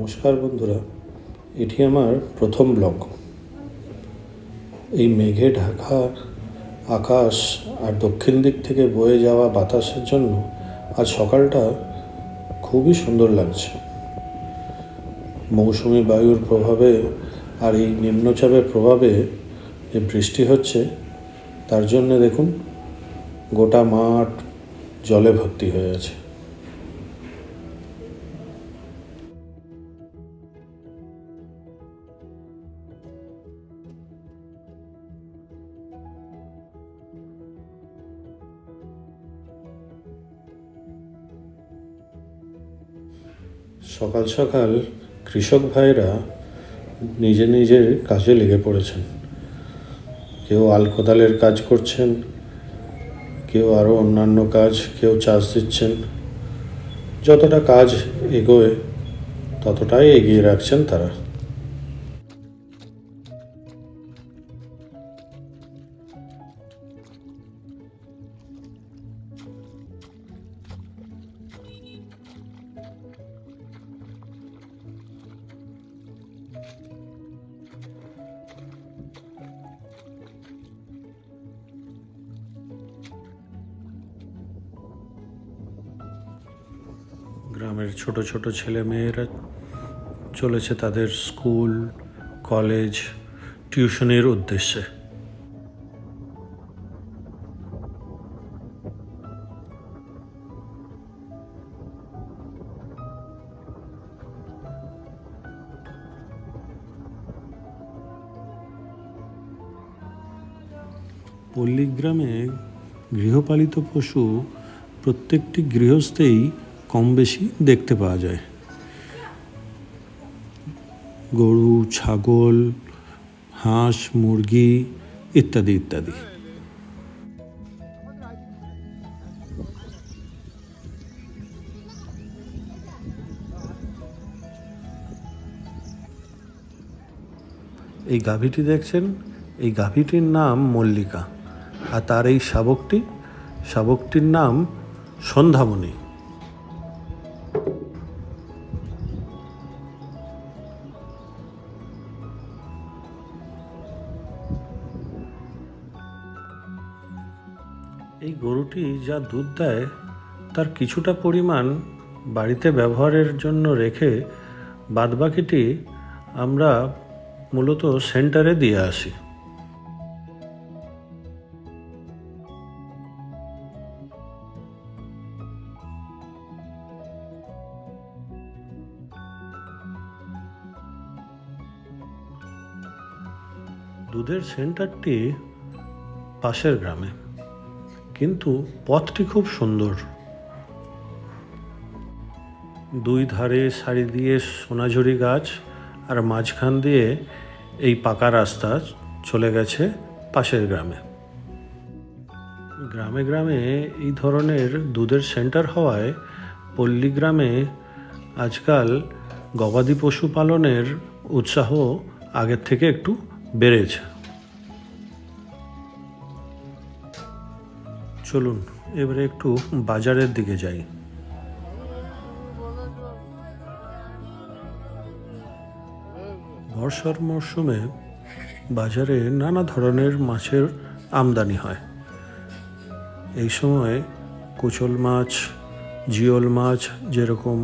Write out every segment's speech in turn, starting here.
নমস্কার বন্ধুরা, এটি আমার প্রথম ব্লগ। এই মেঘে ঢাকা আকাশ আর দক্ষিণ দিক থেকে বয়ে যাওয়া বাতাসের জন্য আজ সকালটা খুবই সুন্দর লাগছে। মৌসুমি বায়ুর প্রভাবে আর এই নিম্নচাপের প্রভাবে যে বৃষ্টি হচ্ছে, তার জন্য দেখুন গোটা মাঠ জলে ভর্তি হয়ে আছে। সকাল সকাল কৃষক ভাইরা নিজের কাজে লেগে পড়েছেন। কেউ আল কোদালের কাজ করছেন, কেউ আরও অন্যান্য কাজ, কেউ চাষ দিচ্ছেন। যতটা কাজ এগোয় ততটাই এগিয়ে রাখছেন তারা। গ্রামের ছোট ছোট ছেলে মেয়েরা চলেছে তাদের স্কুল, কলেজ, টিউশনের উদ্দেশ্যে। পল্লীগ্রামে গৃহপালিত পশু প্রত্যেকটি গৃহস্থেই কম বেশি দেখতে পাওয়া যায়। গরু, ছাগল, হাঁস, মুরগি ইত্যাদি ইত্যাদি। এই গাভীটি দেখছেন, এই গাভীটির নাম মল্লিকা, আর তার এই শাবকটির নাম সন্ধ্যামণি। এই গরুটি যা দুধ দেয় তার কিছুটা পরিমাণ বাড়িতে ব্যবহারের জন্য রেখে বাদবাকিটি আমরা মূলত সেন্টারে দিয়ে আসি। দুধের সেন্টারটি পাশের গ্রামে, কিন্তু পথটি খুব সুন্দর। দুই ধারে সারি দিয়ে সোনাঝুরি গাছ, আর মাঝখান দিয়ে এই পাকা রাস্তা চলে গেছে পাশের গ্রামে। গ্রামে গ্রামে এই ধরনের দুধের সেন্টার হওয়ায় পল্লীগ্রামে আজকাল গবাদি পশু পালনের উৎসাহ আগের থেকে একটু বেড়েছে। চলুন এবারে একটু বাজারের দিকে যাই। বর্ষার মরশুমে বাজারে নানা ধরনের মাছের আমদানি হয়। এই সময় কুচল মাছ, জিওল মাছ, যেরকম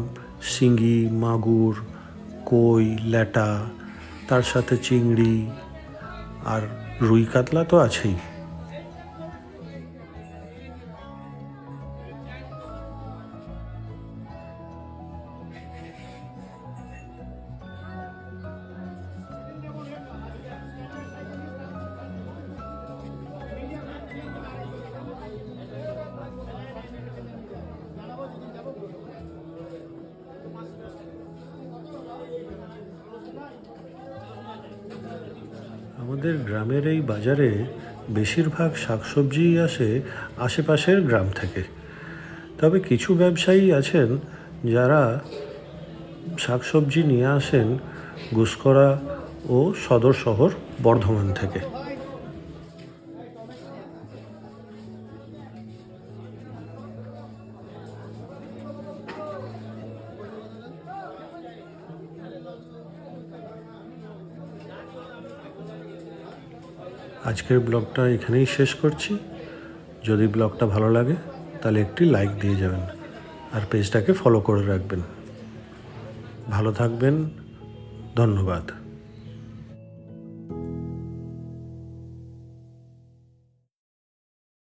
শিঙি, মাগুর, কই, ল্যাটা, তার সাথে চিংড়ি আর রুই কাতলা তো আছেই। আমাদের গ্রামের এই বাজারে বেশিরভাগ শাকসবজিই আসে আশেপাশের গ্রাম থেকে। তবে কিছু ব্যবসায়ী আছেন যারা শাকসবজি নিয়ে আসেন গুসকরা ও সদর শহর বর্ধমান থেকে। আজকের ব্লগটা এখানেই শেষ করছি। যদি ব্লগটা ভালো লাগে তাহলে একটি লাইক দিয়ে যাবেন আর পেজটাকে ফলো করে রাখবেন। ভালো থাকবেন। ধন্যবাদ।